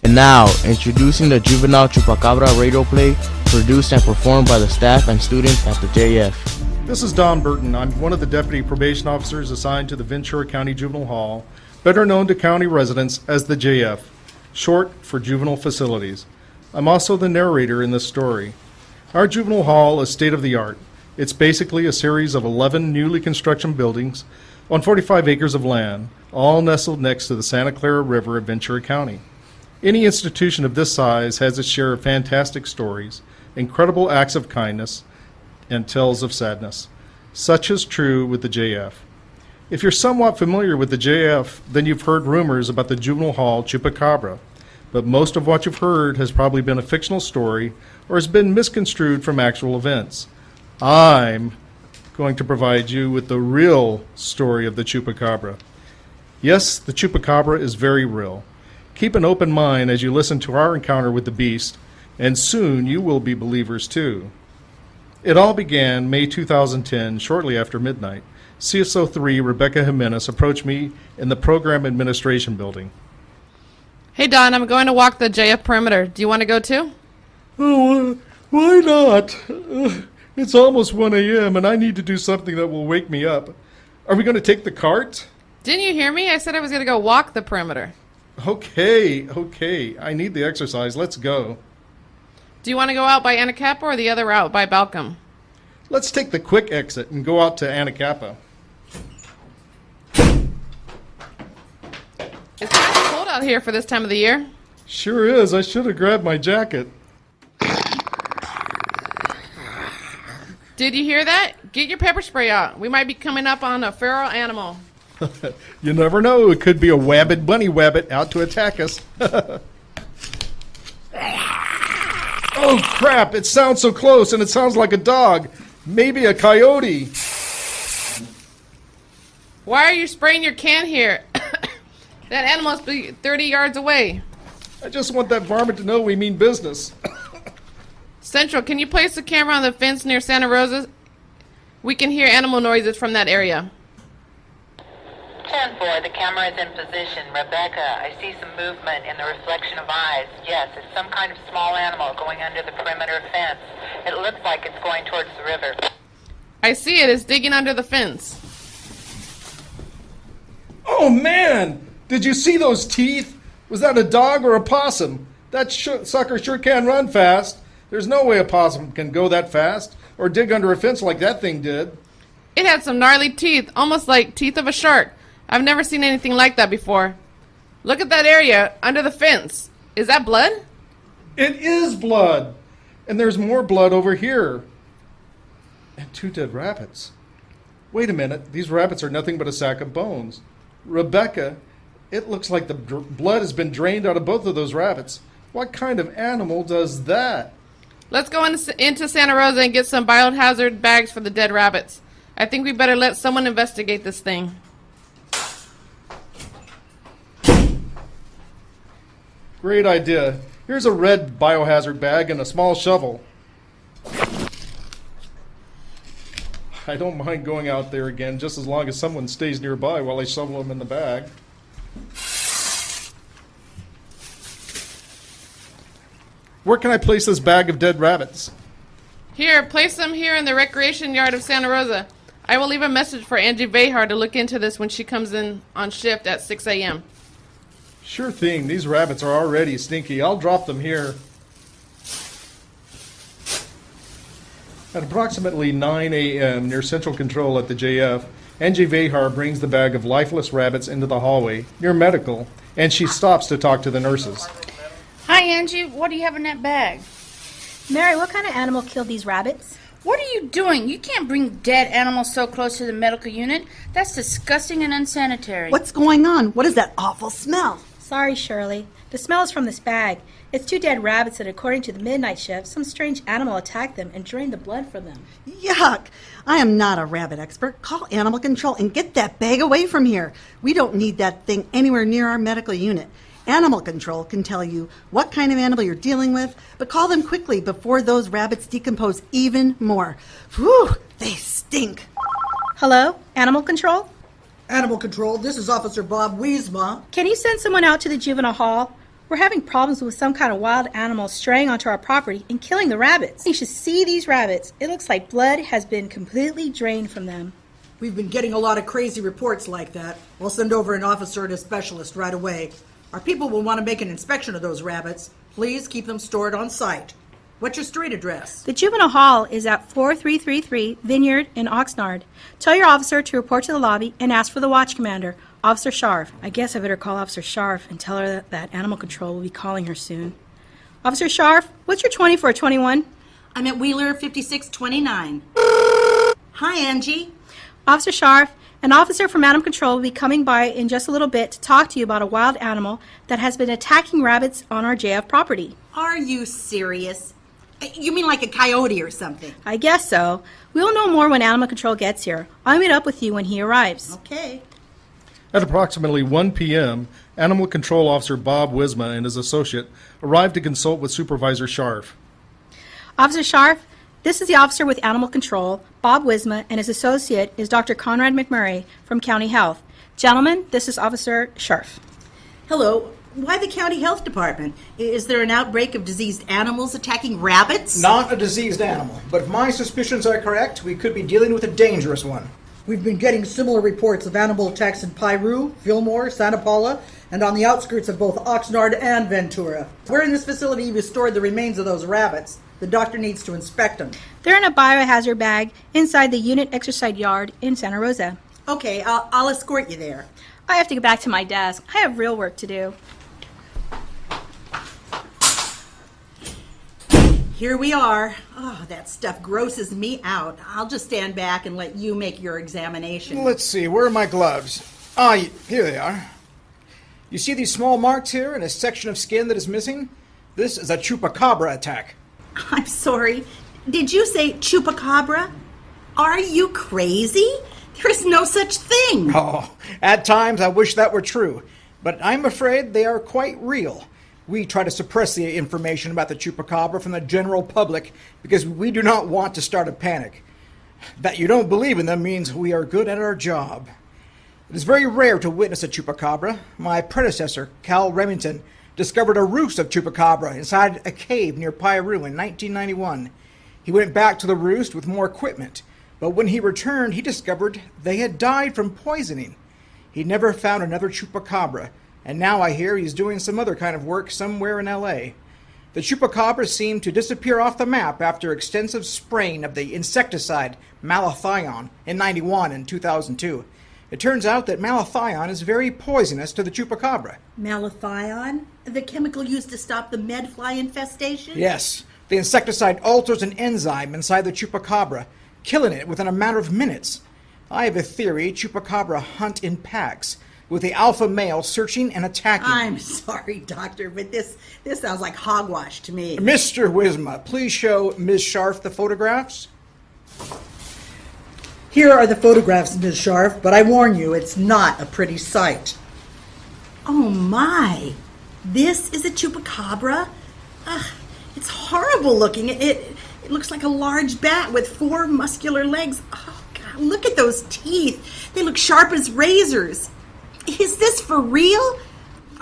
And now, introducing the Juvenile Chupacabra radio play, produced and performed by the staff and students at the JF. This is Don Burton. I'm one of the deputy probation officers assigned to the Ventura County Juvenile Hall, better known to county residents as the JF, short for Juvenile Facilities. I'm also the narrator in this story. Our juvenile hall is state-of-the-art. It's basically a series of 11 newly constructed buildings on 45 acres of land, all nestled next to the Santa Clara River of Ventura County. Any institution of this size has its share of fantastic stories, incredible acts of kindness, and tales of sadness. Such is true with the JF. If you're somewhat familiar with the JF, then you've heard rumors about the juvenile hall Chupacabra, but most of what you've heard has probably been a fictional story or has been misconstrued from actual events. I'm going to provide you with the real story of the Chupacabra. Yes, the Chupacabra is very real. Keep an open mind as you listen to our encounter with the beast, and soon you will be believers too. It all began May 2010, shortly after midnight. CSO3 Rebecca Jimenez approached me in the program administration building. Hey Don, I'm going to walk the JF perimeter. Do you want to go too? Oh, why not? It's almost 1 a.m. and I need to do something that will wake me up. Are we going to take the cart? Didn't you hear me? I said I was going to go walk the perimeter. Okay. I need the exercise. Let's go. Do you want to go out by Anacapa or the other route by Balcom? Let's take the quick exit and go out to Anacapa. It's kind of cold out here for this time of the year. Sure is. I should have grabbed my jacket. Did you hear that? Get your pepper spray out. We might be coming up on a feral animal. You never know. It could be a wabbit bunny wabbit out to attack us. Oh, crap. It sounds so close, and it sounds like a dog. Maybe a coyote. Why are you spraying your can here? That animal must be 30 yards away. I just want that varmint to know we mean business. Central, can you place the camera on the fence near Santa Rosa? We can hear animal noises from that area. 10-4, the camera is in position. Rebecca, I see some movement in the reflection of eyes. Yes, it's some kind of small animal going under the perimeter fence. It looks like it's going towards the river. I see it. It's digging under the fence. Oh, man! Did you see those teeth? Was that a dog or a possum? That sucker sure can run fast. There's no way a possum can go that fast or dig under a fence like that thing did. It had some gnarly teeth, almost like teeth of a shark. I've never seen anything like that before. Look at that area under the fence. Is that blood? It is blood. And there's more blood over here. And 2 dead rabbits. Wait a minute. These rabbits are nothing but a sack of bones. Rebecca, it looks like the blood has been drained out of both of those rabbits. What kind of animal does that? Let's go into Santa Rosa and get some biohazard bags for the dead rabbits. I think we better let someone investigate this thing. Great idea. Here's a red biohazard bag and a small shovel. I don't mind going out there again just as long as someone stays nearby while I shovel them in the bag. Where can I place this bag of dead rabbits? Here, place them here in the recreation yard of Santa Rosa. I will leave a message for Angie Vahar to look into this when she comes in on shift at 6 a.m. Sure thing. These rabbits are already stinky. I'll drop them here. At approximately 9 a.m. near Central Control at the JF, Angie Vahar brings the bag of lifeless rabbits into the hallway near medical, and she stops to talk to the nurses. Hi, Angie. What do you have in that bag? Mary, what kind of animal killed these rabbits? What are you doing? You can't bring dead animals so close to the medical unit. That's disgusting and unsanitary. What's going on? What is that awful smell? Sorry, Shirley. The smell is from this bag. It's 2 dead rabbits that, according to the midnight shift, some strange animal attacked them and drained the blood from them. Yuck! I am not a rabbit expert. Call animal control and get that bag away from here. We don't need that thing anywhere near our medical unit. Animal control can tell you what kind of animal you're dealing with, but call them quickly before those rabbits decompose even more. Whew, they stink. Hello? Animal control? Animal control, this is Officer Bob Wiesma. Can you send someone out to the juvenile hall? We're having problems with some kind of wild animal straying onto our property and killing the rabbits. You should see these rabbits. It looks like blood has been completely drained from them. We've been getting a lot of crazy reports like that. We'll send over an officer and a specialist right away. Our people will want to make an inspection of those rabbits. Please keep them stored on site. What's your street address? The juvenile hall is at 4333 Vineyard in Oxnard. Tell your officer to report to the lobby and ask for the watch commander, Officer Scharf. I guess I better call Officer Scharf and tell her that animal control will be calling her soon. Officer Scharf, what's your 2421? I'm at Wheeler 5629. Hi, Angie. Officer Scharf, an officer from Animal Control will be coming by in just a little bit to talk to you about a wild animal that has been attacking rabbits on our JF property. Are you serious? You mean like a coyote or something? I guess so. We'll know more when Animal Control gets here. I'll meet up with you when he arrives. Okay. At approximately 1 p.m., Animal Control Officer Bob Wisma and his associate arrived to consult with Supervisor Scharf. Officer Scharf, this is the officer with Animal Control, Bob Wisma, and his associate is Dr. Conrad McMurray from County Health. Gentlemen, this is Officer Scharf. Hello. Why the county health department? Is there an outbreak of diseased animals attacking rabbits? Not a diseased animal, but if my suspicions are correct, we could be dealing with a dangerous one. We've been getting similar reports of animal attacks in Piru, Fillmore, Santa Paula, and on the outskirts of both Oxnard and Ventura. Where in this facility you've stored the remains of those rabbits? The doctor needs to inspect them. They're in a biohazard bag inside the unit exercise yard in Santa Rosa. Okay, I'll escort you there. I have to get back to my desk. I have real work to do. Here we are. Oh, that stuff grosses me out. I'll just stand back and let you make your examination. Let's see, where are my gloves? Ah, here they are. You see these small marks here and a section of skin that is missing? This is a Chupacabra attack. I'm sorry. Did you say Chupacabra? Are you crazy? There is no such thing. Oh, at times I wish that were true, but I'm afraid they are quite real. We try to suppress the information about the Chupacabra from the general public because we do not want to start a panic. That you don't believe in them means we are good at our job. It is very rare to witness a Chupacabra. My predecessor, Cal Remington, discovered a roost of Chupacabra inside a cave near Piru in 1991. He went back to the roost with more equipment, but when he returned, he discovered they had died from poisoning. He never found another Chupacabra, and now I hear he's doing some other kind of work somewhere in L.A. The Chupacabra seemed to disappear off the map after extensive spraying of the insecticide malathion in 91 and 2002. It turns out that malathion is very poisonous to the Chupacabra. Malathion? The chemical used to stop the medfly infestation? Yes. The insecticide alters an enzyme inside the Chupacabra, killing it within a matter of minutes. I have a theory Chupacabra hunt in packs, with the alpha male searching and attacking. I'm sorry, Doctor, but this sounds like hogwash to me. Mr. Wisma, please show Ms. Scharf the photographs. Here are the photographs, Ms. Scharf, but I warn you, it's not a pretty sight. Oh my, this is a Chupacabra? It's horrible looking. It looks like a large bat with 4 muscular legs. Oh God, look at those teeth. They look sharp as razors. Is this for real?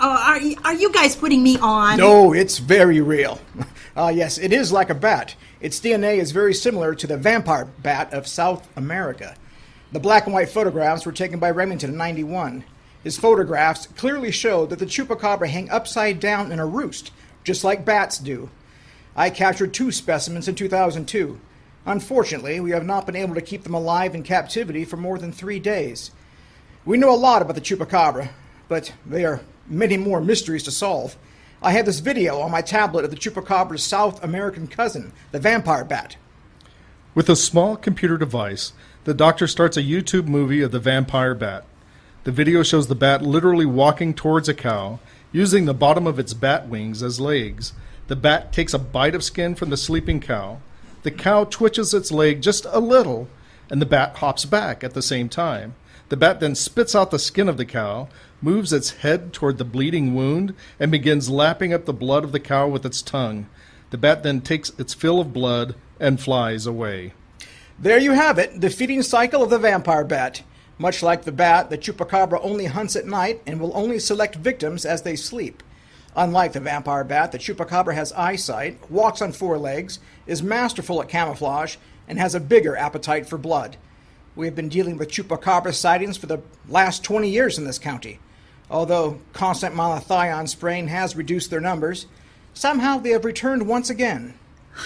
Are you guys putting me on? No, it's very real. Yes, it is like a bat. Its DNA is very similar to the vampire bat of South America. The black and white photographs were taken by Remington in 91. His photographs clearly showed that the Chupacabra hang upside down in a roost, just like bats do. I captured 2 specimens in 2002. Unfortunately, we have not been able to keep them alive in captivity for more than 3 days. We know a lot about the Chupacabra, but there are many more mysteries to solve. I have this video on my tablet of the Chupacabra's South American cousin, the vampire bat. With a small computer device, the doctor starts a YouTube movie of the vampire bat. The video shows the bat literally walking towards a cow, using the bottom of its bat wings as legs. The bat takes a bite of skin from the sleeping cow. The cow twitches its leg just a little, and the bat hops back at the same time. The bat then spits out the skin of the cow, moves its head toward the bleeding wound, and begins lapping up the blood of the cow with its tongue. The bat then takes its fill of blood and flies away. There you have it, the feeding cycle of the vampire bat. Much like the bat, the Chupacabra only hunts at night and will only select victims as they sleep. Unlike the vampire bat, the chupacabra has eyesight, walks on 4 legs, is masterful at camouflage, and has a bigger appetite for blood. We have been dealing with chupacabra sightings for the last 20 years in this county. Although constant malathion spraying has reduced their numbers, somehow they have returned once again.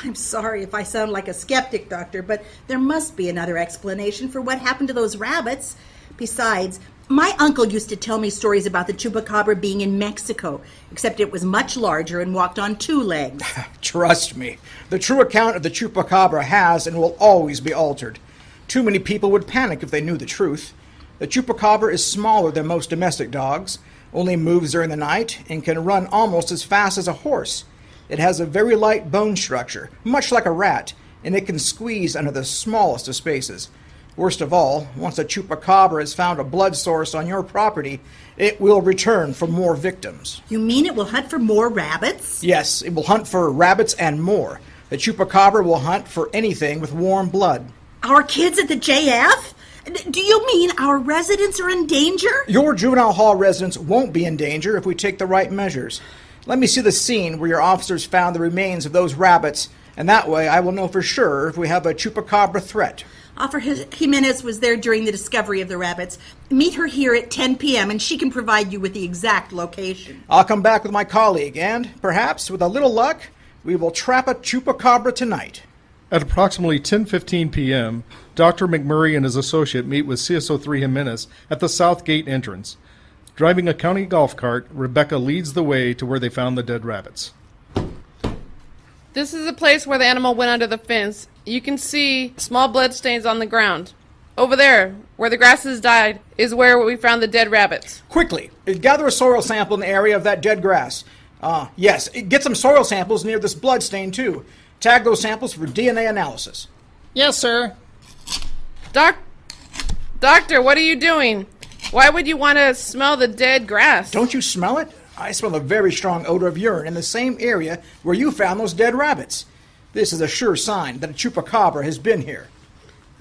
I'm sorry if I sound like a skeptic, Doctor, but there must be another explanation for what happened to those rabbits. Besides, my uncle used to tell me stories about the chupacabra being in Mexico, except it was much larger and walked on 2 legs. Trust me, the true account of the chupacabra has and will always be altered. Too many people would panic if they knew the truth. The chupacabra is smaller than most domestic dogs, only moves during the night, and can run almost as fast as a horse. It has a very light bone structure, much like a rat, and it can squeeze under the smallest of spaces. Worst of all, once a chupacabra has found a blood source on your property, it will return for more victims. You mean it will hunt for more rabbits? Yes, it will hunt for rabbits and more. The chupacabra will hunt for anything with warm blood. Our kids at the JF? Do you mean our residents are in danger? Your juvenile hall residents won't be in danger if we take the right measures. Let me see the scene where your officers found the remains of those rabbits, and that way I will know for sure if we have a chupacabra threat. Officer Jimenez was there during the discovery of the rabbits. Meet her here at 10 p.m. and she can provide you with the exact location. I'll come back with my colleague, and perhaps, with a little luck, we will trap a chupacabra tonight. At approximately 10:15 p.m., Dr. McMurray and his associate meet with CSO3 Jimenez at the South Gate entrance. Driving a county golf cart, Rebecca leads the way to where they found the dead rabbits. This is the place where the animal went under the fence. You can see small blood stains on the ground. Over there, where the grasses died, is where we found the dead rabbits. Quickly, gather a soil sample in the area of that dead grass. Yes, get some soil samples near this blood stain, too. Tag those samples for DNA analysis. Yes, sir. Doctor, what are you doing? Why would you want to smell the dead grass? Don't you smell it? I smell a very strong odor of urine in the same area where you found those dead rabbits. This is a sure sign that a chupacabra has been here.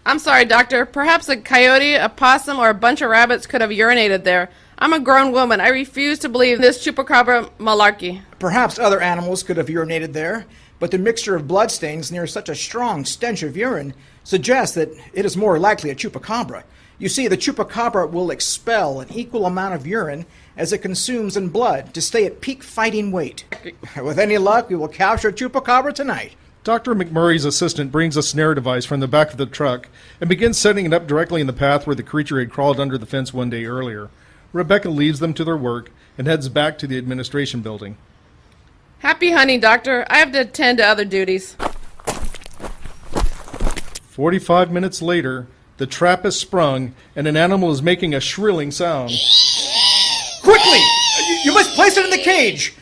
I'm sorry, Doctor. Perhaps a coyote, a possum, or a bunch of rabbits could have urinated there. I'm a grown woman. I refuse to believe this chupacabra malarkey. Perhaps other animals could have urinated there, but the mixture of bloodstains near such a strong stench of urine suggests that it is more likely a chupacabra. You see, the chupacabra will expel an equal amount of urine as it consumes in blood to stay at peak fighting weight. With any luck, we will capture a chupacabra tonight. Dr. McMurray's assistant brings a snare device from the back of the truck and begins setting it up directly in the path where the creature had crawled under the fence one day earlier. Rebecca leaves them to their work and heads back to the administration building. Happy hunting, Doctor. I have to attend to other duties. 45 minutes later, the trap is sprung and an animal is making a shrilling sound. Quickly! You must place it in the cage!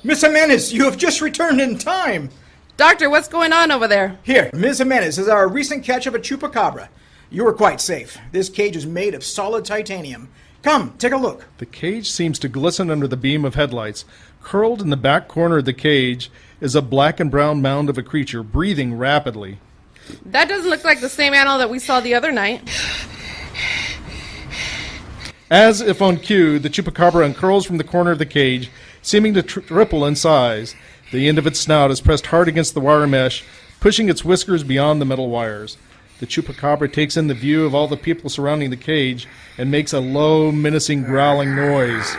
Miss Jimenez, you have just returned in time! Doctor, what's going on over there? Here, Ms. Jimenez is our recent catch of a chupacabra. You were quite safe. This cage is made of solid titanium. Come, take a look. The cage seems to glisten under the beam of headlights. Curled in the back corner of the cage is a black and brown mound of a creature breathing rapidly. That doesn't look like the same animal that we saw the other night. As if on cue, the chupacabra uncurls from the corner of the cage, seeming to triple in size. The end of its snout is pressed hard against the wire mesh, pushing its whiskers beyond the metal wires. The chupacabra takes in the view of all the people surrounding the cage and makes a low, menacing, growling noise.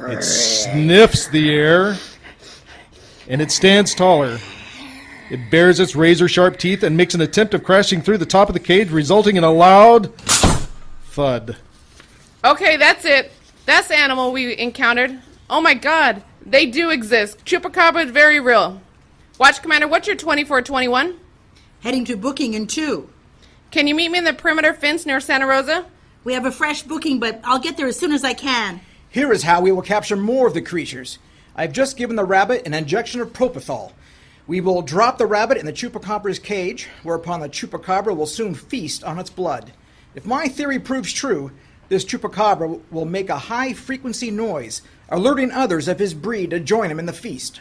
It sniffs the air, and it stands taller. It bares its razor-sharp teeth and makes an attempt of crashing through the top of the cage, resulting in a loud thud. Okay, that's it. That's the animal we encountered. Oh my God, they do exist. Chupacabra is very real. Watch Commander, what's your 2421? Heading to booking in 2. Can you meet me in the perimeter fence near Santa Rosa? We have a fresh booking, but I'll get there as soon as I can. Here is how we will capture more of the creatures. I've just given the rabbit an injection of propofol. We will drop the rabbit in the chupacabra's cage, whereupon the chupacabra will soon feast on its blood. If my theory proves true, this chupacabra will make a high-frequency noise, alerting others of his breed to join him in the feast.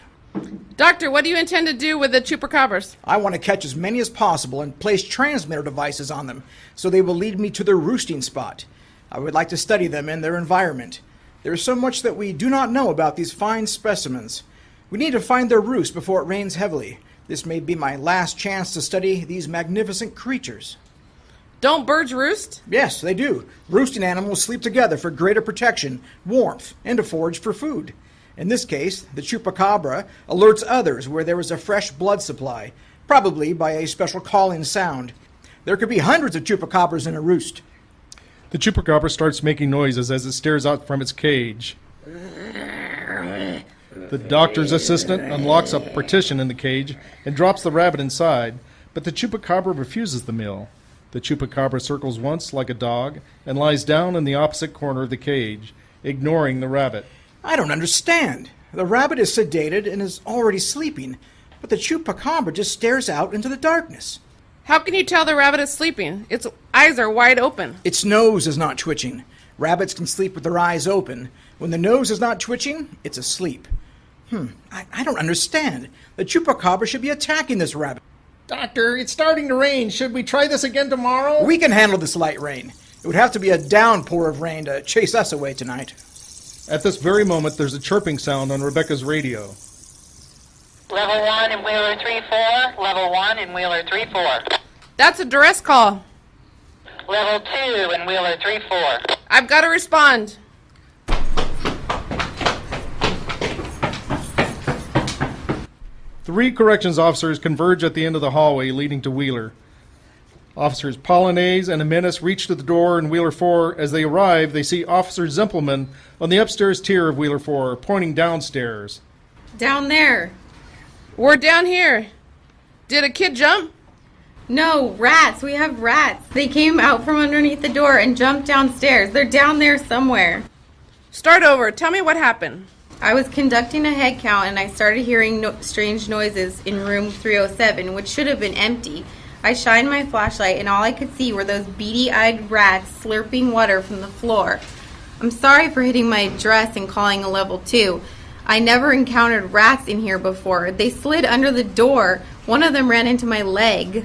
Doctor, what do you intend to do with the chupacabras? I want to catch as many as possible and place transmitter devices on them, so they will lead me to their roosting spot. I would like to study them in their environment. There is so much that we do not know about these fine specimens. We need to find their roost before it rains heavily. This may be my last chance to study these magnificent creatures. Don't birds roost? Yes, they do. Roosting animals sleep together for greater protection, warmth, and to forage for food. In this case, the Chupacabra alerts others where there is a fresh blood supply, probably by a special calling sound. There could be hundreds of Chupacabras in a roost. The Chupacabra starts making noises as it stares out from its cage. The doctor's assistant unlocks a partition in the cage and drops the rabbit inside, but the Chupacabra refuses the meal. The Chupacabra circles once like a dog and lies down in the opposite corner of the cage, ignoring the rabbit. I don't understand. The rabbit is sedated and is already sleeping, but the Chupacabra just stares out into the darkness. How can you tell the rabbit is sleeping? Its eyes are wide open. Its nose is not twitching. Rabbits can sleep with their eyes open. When the nose is not twitching, it's asleep. I don't understand. The Chupacabra should be attacking this rabbit. Doctor, it's starting to rain. Should we try this again tomorrow? We can handle this light rain. It would have to be a downpour of rain to chase us away tonight. At this very moment, there's a chirping sound on Rebecca's radio. Level 1 in Wheeler 3-4. Level 1 in Wheeler 3-4. That's a duress call. Level 2 in Wheeler 3-4. I've got to respond. Three corrections officers converge at the end of the hallway leading to Wheeler. Officers Polonaise and Amenis reach to the door in Wheeler 4. As they arrive, they see Officer Zimpelman on the upstairs tier of Wheeler 4, pointing downstairs. Down there. We're down here. Did a kid jump? No, rats. We have rats. They came out from underneath the door and jumped downstairs. They're down there somewhere. Start over. Tell me what happened. I was conducting a head count and I started hearing strange noises in room 307, which should have been empty. I shined my flashlight and all I could see were those beady-eyed rats slurping water from the floor. I'm sorry for hitting my dress and calling a level 2. I never encountered rats in here before. They slid under the door. One of them ran into my leg.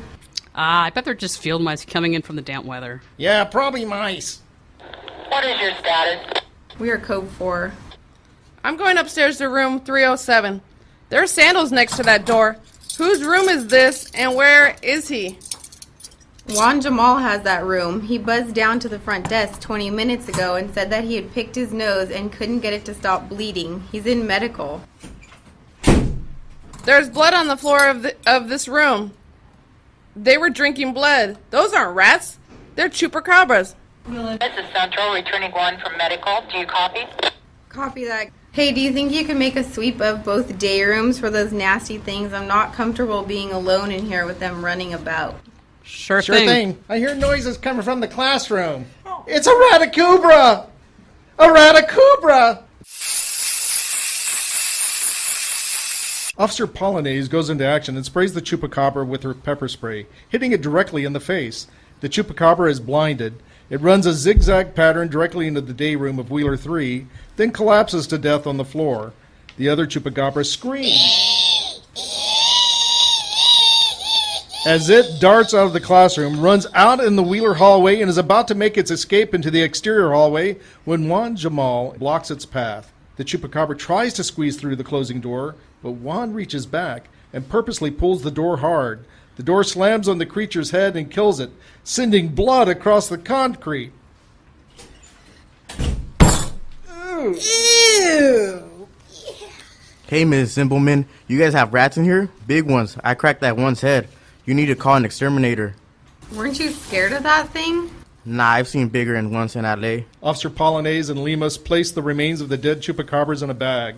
I bet they're just field mice coming in from the damp weather. Yeah, probably mice. What is your status? We are code 4. I'm going upstairs to room 307. There are sandals next to that door. Whose room is this, and where is he? Juan Jamal has that room. He buzzed down to the front desk 20 minutes ago and said that he had picked his nose and couldn't get it to stop bleeding. He's in medical. There's blood on the floor of this room. They were drinking blood. Those aren't rats. They're chupacabras. This is Central, returning 1 from medical. Do you copy? Copy that. Hey, do you think you can make a sweep of both day rooms for those nasty things? I'm not comfortable being alone in here with them running about. Sure thing. I hear noises coming from the classroom. It's a ratacubra! A ratacubra! Officer Polonaise goes into action and sprays the Chupacabra with her pepper spray, hitting it directly in the face. The Chupacabra is blinded. It runs a zigzag pattern directly into the day room of Wheeler 3, then collapses to death on the floor. The other Chupacabra screams. As it darts out of the classroom, runs out in the Wheeler hallway, and is about to make its escape into the exterior hallway when Juan Jamal blocks its path. The Chupacabra tries to squeeze through the closing door, but Juan reaches back and purposely pulls the door hard. The door slams on the creature's head and kills it, sending blood across the concrete. Ew! Hey, Ms. Zimpelman, you guys have rats in here? Big ones. I cracked that one's head. You need to call an exterminator. Weren't you scared of that thing? Nah, I've seen bigger than once in LA. Officer Polonaise and Lemus place the remains of the dead Chupacabras in a bag.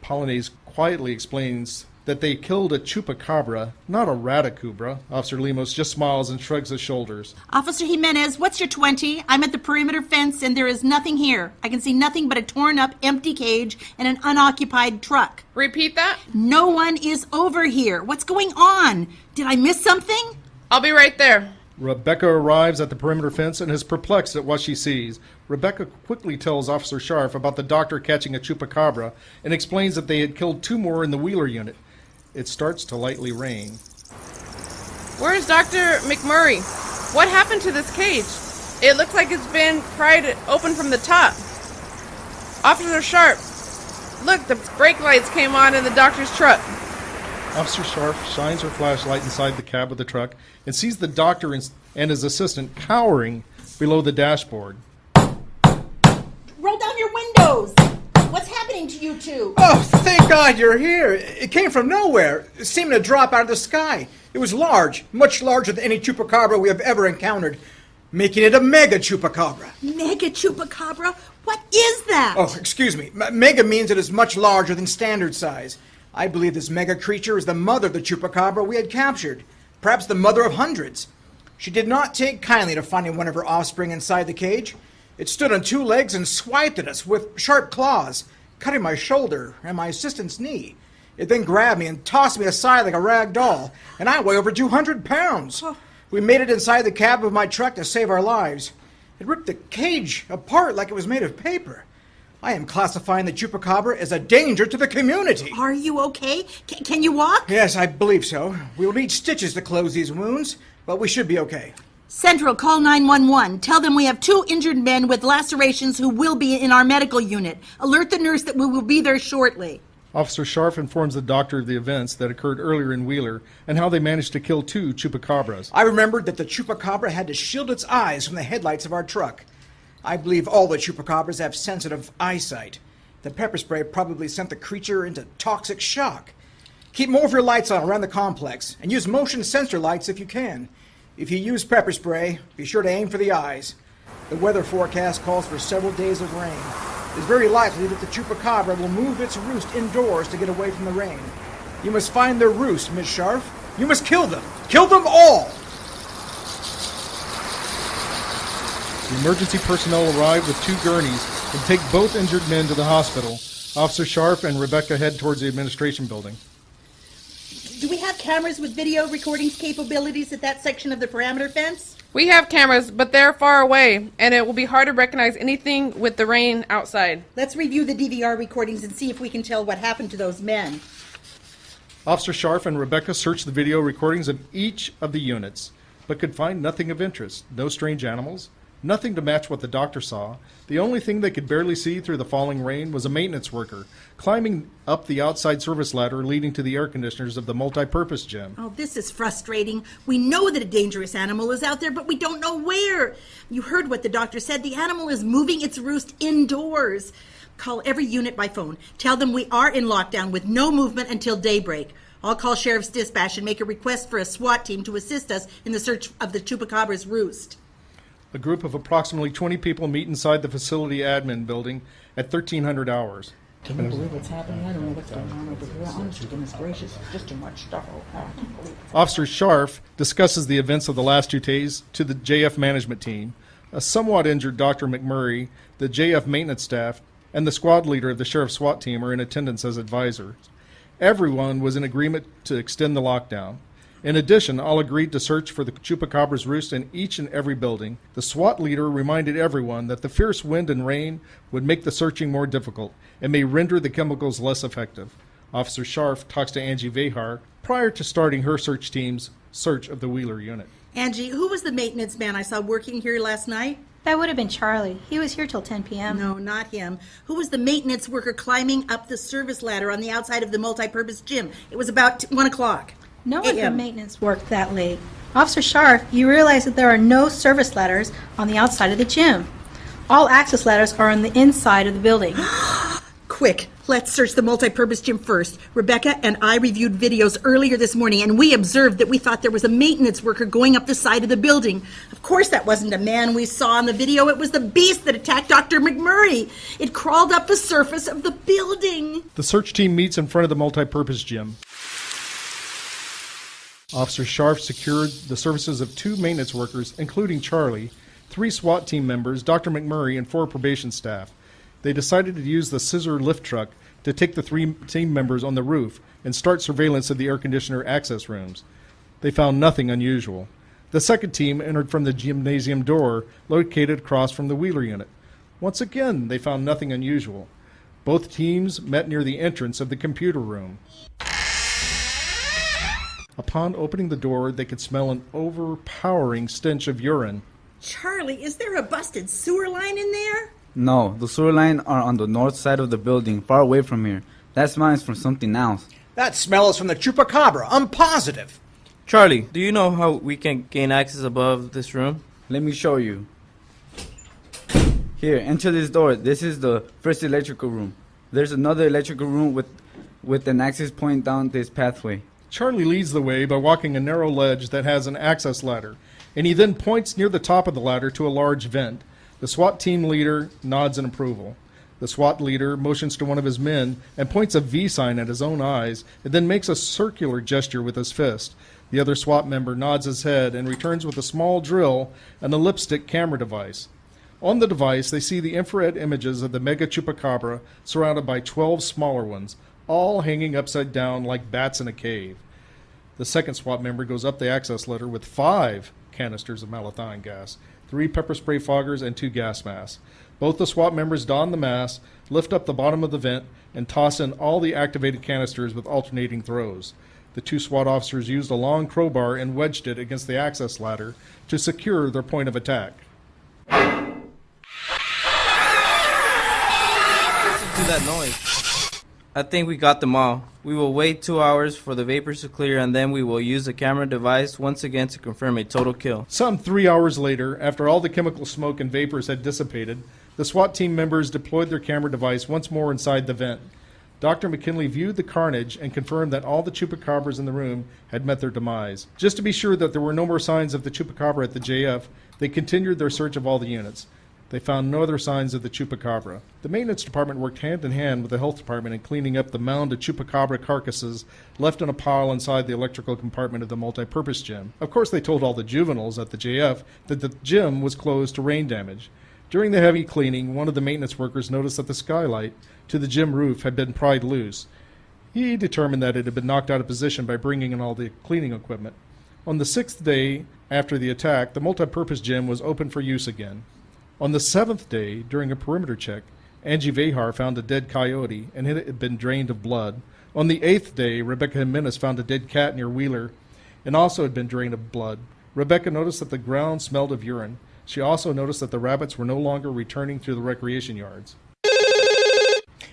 Polonaise quietly explains that they killed a Chupacabra, not a ratacubra. Officer Lemos just smiles and shrugs his shoulders. Officer Jimenez, what's your 20? I'm at the perimeter fence and there is nothing here. I can see nothing but a torn up empty cage and an unoccupied truck. Repeat that? No one is over here. What's going on? Did I miss something? I'll be right there. Rebecca arrives at the perimeter fence and is perplexed at what she sees. Rebecca quickly tells Officer Scharf about the doctor catching a Chupacabra and explains that they had killed 2 more in the Wheeler unit. It starts to lightly rain. Where's Dr. McMurray? What happened to this cage? It looks like it's been pried open from the top. Officer Sharp, look, the brake lights came on in the doctor's truck. Officer Sharp shines her flashlight inside the cab of the truck and sees the doctor and his assistant cowering below the dashboard. Roll down your windows. What's happening to you two? Oh, thank God you're here. It came from nowhere. It seemed to drop out of the sky. It was large, much larger than any chupacabra we have ever encountered, making it a mega chupacabra. Mega Chupacabra? What is that? Oh, excuse me. Mega means it is much larger than standard size. I believe this mega creature is the mother of the chupacabra we had captured, perhaps the mother of hundreds. She did not take kindly to finding one of her offspring inside the cage. It stood on two legs and swiped at us with sharp claws, cutting my shoulder and my assistant's knee. It then grabbed me and tossed me aside like a rag doll, and I weigh over 200 pounds. We made it inside the cab of my truck to save our lives. It ripped the cage apart like it was made of paper. I am classifying the chupacabra as a danger to the community. Are you okay? Can you walk? Yes, I believe so. We will need stitches to close these wounds, but we should be okay. Central, call 911. Tell them we have 2 injured men with lacerations who will be in our medical unit. Alert the nurse that we will be there shortly. Officer Sharp informs the doctor of the events that occurred earlier in Wheeler and how they managed to kill 2 chupacabras. I remembered that the chupacabra had to shield its eyes from the headlights of our truck. I believe all the chupacabras have sensitive eyesight. The pepper spray probably sent the creature into toxic shock. Keep more of your lights on around the complex and use motion sensor lights if you can. If you use pepper spray, be sure to aim for the eyes. The weather forecast calls for several days of rain. It is very likely that the chupacabra will move its roost indoors to get away from the rain. You must find their roost, Miss Sharp. You must kill them. Kill them all! The emergency personnel arrive with 2 gurneys and take both injured men to the hospital. Officer Sharp and Rebecca head towards the administration building. Do we have cameras with video recording capabilities at that section of the perimeter fence? We have cameras, but they're far away, and it will be hard to recognize anything with the rain outside. Let's review the DVR recordings and see if we can tell what happened to those men. Officer Sharp and Rebecca searched the video recordings of each of the units, but could find nothing of interest. No strange animals, nothing to match what the doctor saw. The only thing they could barely see through the falling rain was a maintenance worker climbing up the outside service ladder leading to the air conditioners of the multi-purpose gym. Oh, this is frustrating. We know that a dangerous animal is out there, but we don't know where. You heard what the doctor said. The animal is moving its roost indoors. Call every unit by phone. Tell them we are in lockdown with no movement until daybreak. I'll call Sheriff's Dispatch and make a request for a SWAT team to assist us in the search of the chupacabra's roost. A group of approximately 20 people meet inside the facility admin building at 1300 hours. Can you believe what's happening? I don't know what's going on over here. Honestly, goodness gracious, it's just too much stuff. Officer Sharp discusses the events of the last 2 days to the JF management team. A somewhat injured Dr. McMurray, the JF maintenance staff, and the squad leader of the sheriff's SWAT team are in attendance as advisors. Everyone was in agreement to extend the lockdown. In addition, all agreed to search for the chupacabra's roost in each and every building. The SWAT leader reminded everyone that the fierce wind and rain would make the searching more difficult and may render the chemicals less effective. Officer Sharp talks to Angie Vehar prior to starting her search team's search of the Wheeler unit. Angie, who was the maintenance man I saw working here last night? That would have been Charlie. He was here till 10 p.m. No, not him. Who was the maintenance worker climbing up the service ladder on the outside of the multi-purpose gym? It was about 1 o'clock. No one from maintenance worked that late. Officer Sharp, you realize that there are no service ladders on the outside of the gym. All access ladders are on the inside of the building. Quick, let's search the multi-purpose gym first. Rebecca and I reviewed videos earlier this morning, and we observed that we thought there was a maintenance worker going up the side of the building. Of course, that wasn't a man we saw on the video. It was the beast that attacked Dr. McMurray. It crawled up the surface of the building. The search team meets in front of the multi-purpose gym. Officer Sharp secured the services of 2 maintenance workers, including Charlie, 3 SWAT team members, Dr. McMurray, and 4 probation staff. They decided to use the scissor lift truck to take the 3 team members on the roof and start surveillance of the air conditioner access rooms. They found nothing unusual. The second team entered from the gymnasium door located across from the Wheeler unit. Once again, they found nothing unusual. Both teams met near the entrance of the computer room. Upon opening the door, they could smell an overpowering stench of urine. Charlie, is there a busted sewer line in there? No, the sewer lines are on the north side of the building, far away from here. That smell is from something else. That smell is from the Chupacabra. I'm positive. Charlie, do you know how we can gain access above this room? Let me show you. Here, enter this door. This is the first electrical room. There's another electrical room with an access point down this pathway. Charlie leads the way by walking a narrow ledge that has an access ladder, and he then points near the top of the ladder to a large vent. The SWAT team leader nods in approval. The SWAT leader motions to one of his men and points a V sign at his own eyes, and then makes a circular gesture with his fist. The other SWAT member nods his head and returns with a small drill and a lipstick camera device. On the device, they see the infrared images of the mega Chupacabra surrounded by 12 smaller ones, all hanging upside down like bats in a cave. The second SWAT member goes up the access ladder with 5 canisters of malathion gas, 3 pepper spray foggers, and 2 gas masks. Both the SWAT members don the masks, lift up the bottom of the vent, and toss in all the activated canisters with alternating throws. The 2 SWAT officers used a long crowbar and wedged it against the access ladder to secure their point of attack. Listen to that noise. I think we got them all. We will wait 2 hours for the vapors to clear, and then we will use the camera device once again to confirm a total kill. Some 3 hours later, after all the chemical smoke and vapors had dissipated, the SWAT team members deployed their camera device once more inside the vent. Dr. McKinley viewed the carnage and confirmed that all the Chupacabras in the room had met their demise. Just to be sure that there were no more signs of the Chupacabra at the JF, they continued their search of all the units. They found no other signs of the Chupacabra. The maintenance department worked hand in hand with the health department in cleaning up the mound of Chupacabra carcasses left in a pile inside the electrical compartment of the multi-purpose gym. Of course, they told all the juveniles at the JF that the gym was closed to rain damage. During the heavy cleaning, one of the maintenance workers noticed that the skylight to the gym roof had been pried loose. He determined that it had been knocked out of position by bringing in all the cleaning equipment. On the 6th day after the attack, the multi-purpose gym was open for use again. On the 7th day, during a perimeter check, Angie Vehar found a dead coyote, and it had been drained of blood. On the 8th day, Rebecca Jimenez found a dead cat near Wheeler, and also had been drained of blood. Rebecca noticed that the ground smelled of urine. She also noticed that the rabbits were no longer returning to the recreation yards.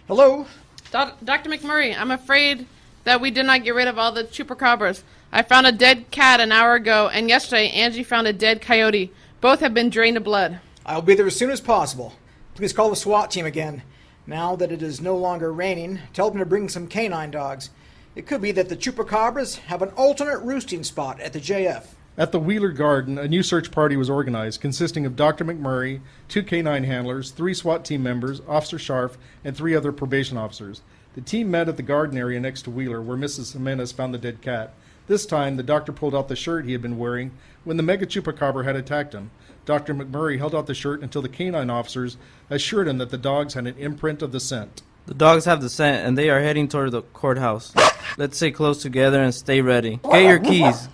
Hello? Dr. McMurray, I'm afraid that we did not get rid of all the Chupacabras. I found a dead cat an hour ago, and yesterday Angie found a dead coyote. Both have been drained of blood. I'll be there as soon as possible. Please call the SWAT team again. Now that it is no longer raining, tell them to bring some canine dogs. It could be that the Chupacabras have an alternate roosting spot at the JF. At the Wheeler Garden, a new search party was organized, consisting of Dr. McMurray, 2 canine handlers, 3 SWAT team members, Officer Scharf, and 3 other probation officers. The team met at the garden area next to Wheeler, where Mrs. Jimenez found the dead cat. This time, the doctor pulled out the shirt he had been wearing when the mega Chupacabra had attacked him. Dr. McMurray held out the shirt until the canine officers assured him that the dogs had an imprint of the scent. The dogs have the scent, and they are heading toward the courthouse. Let's stay close together and stay ready. Get your keys.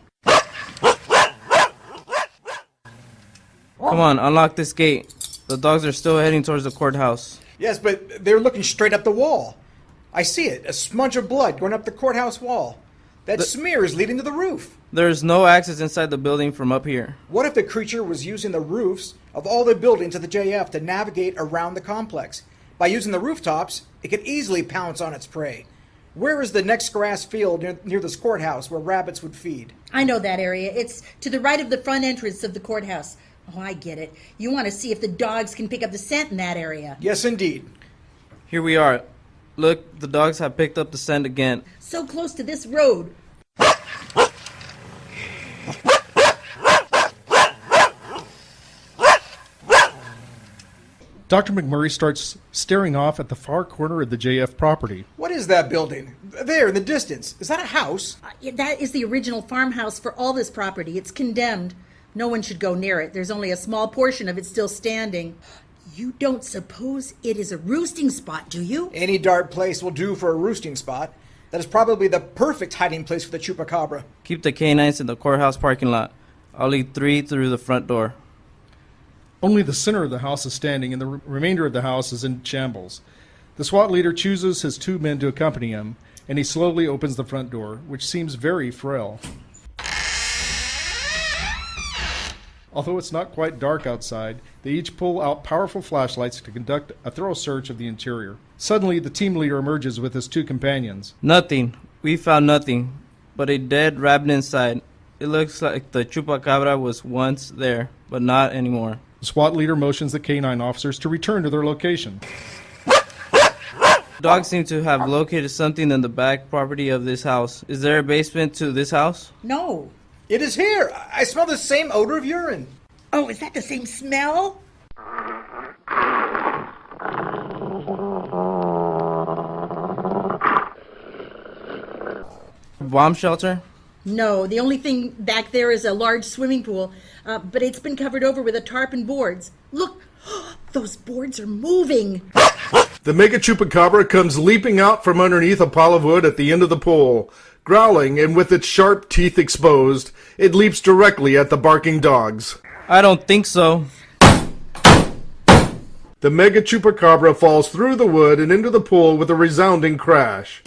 Come on, unlock this gate. The dogs are still heading towards the courthouse. Yes, but they're looking straight up the wall. I see it, a smudge of blood going up the courthouse wall. That smear is leading to the roof. There's no access inside the building from up here. What if the creature was using the roofs of all the buildings at the JF to navigate around the complex? By using the rooftops, it could easily pounce on its prey. Where is the next grass field near this courthouse where rabbits would feed? I know that area. It's to the right of the front entrance of the courthouse. Oh, I get it. You want to see if the dogs can pick up the scent in that area. Yes, indeed. Here we are. Look, the dogs have picked up the scent again. So close to this road. Dr. McMurray starts staring off at the far corner of the JF property. What is that building? There, in the distance. Is that a house? That is the original farmhouse for all this property. It's condemned. No one should go near it. There's only a small portion of it still standing. You don't suppose it is a roosting spot, do you? Any dark place will do for a roosting spot. That is probably the perfect hiding place for the Chupacabra. Keep the canines in the courthouse parking lot. I'll lead 3 through the front door. Only the center of the house is standing, and the remainder of the house is in shambles. The SWAT leader chooses his 2 men to accompany him, and he slowly opens the front door, which seems very frail. Although it's not quite dark outside, they each pull out powerful flashlights to conduct a thorough search of the interior. Suddenly, the team leader emerges with his two companions. Nothing. We found nothing but a dead rabbit inside. It looks like the Chupacabra was once there, but not anymore. The SWAT leader motions the K-9 officers to return to their location. Dogs seem to have located something in the back property of this house. Is there a basement to this house? No. It is here. I smell the same odor of urine. Oh, is that the same smell? Bomb shelter? No, the only thing back there is a large swimming pool, but it's been covered over with a tarp and boards. Look, those boards are moving. The mega Chupacabra comes leaping out from underneath a pile of wood at the end of the pool. Growling and with its sharp teeth exposed, it leaps directly at the barking dogs. I don't think so. The mega Chupacabra falls through the wood and into the pool with a resounding crash.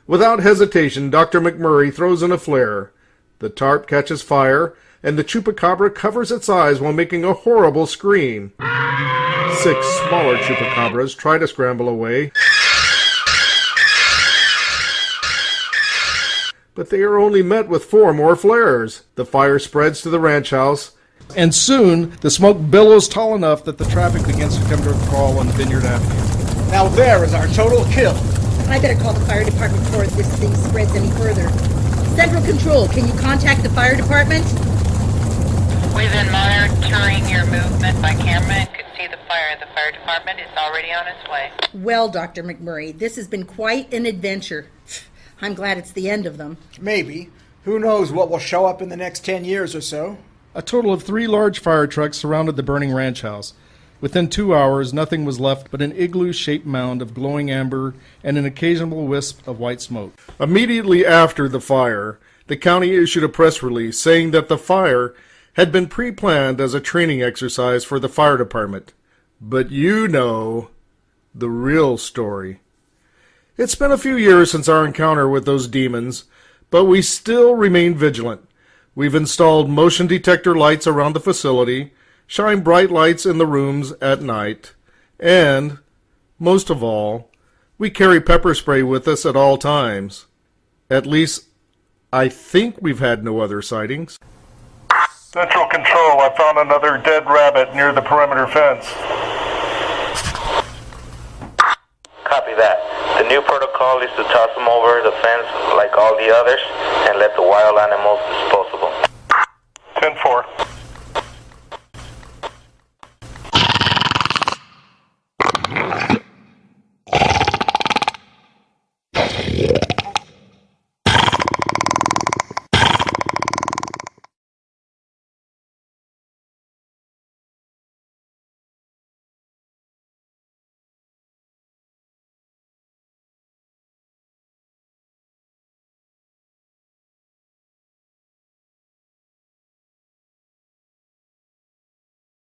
Without hesitation, Dr. McMurray throws in a flare. The tarp catches fire, and the Chupacabra covers its eyes while making a horrible scream. 6 smaller Chupacabras try to scramble away, but they are only met with 4 more flares. The fire spreads to the ranch house, and soon the smoke billows tall enough that the traffic begins to come to a crawl on Vineyard Avenue. Now there is our total kill. I better call the fire department before this thing spreads any further. Central Control, can you contact the fire department? We've been monitoring your movement by camera and could see the fire. The fire department is already on its way. Well, Dr. McMurray, this has been quite an adventure. I'm glad it's the end of them. Maybe. Who knows what will show up in the next 10 years or so? A total of 3 large fire trucks surrounded the burning ranch house. Within 2 hours, nothing was left but an igloo-shaped mound of glowing amber and an occasional wisp of white smoke. Immediately after the fire, the county issued a press release saying that the fire had been pre-planned as a training exercise for the fire department. But you know the real story. It's been a few years since our encounter with those demons, but we still remain vigilant. We've installed motion detector lights around the facility, shine bright lights in the rooms at night, and, most of all, we carry pepper spray with us at all times. At least, I think we've had no other sightings. Central Control, I found another dead rabbit near the perimeter fence. Copy that. The new protocol is to toss them over the fence like all the others and let the wild animals dispose of them. 10-4.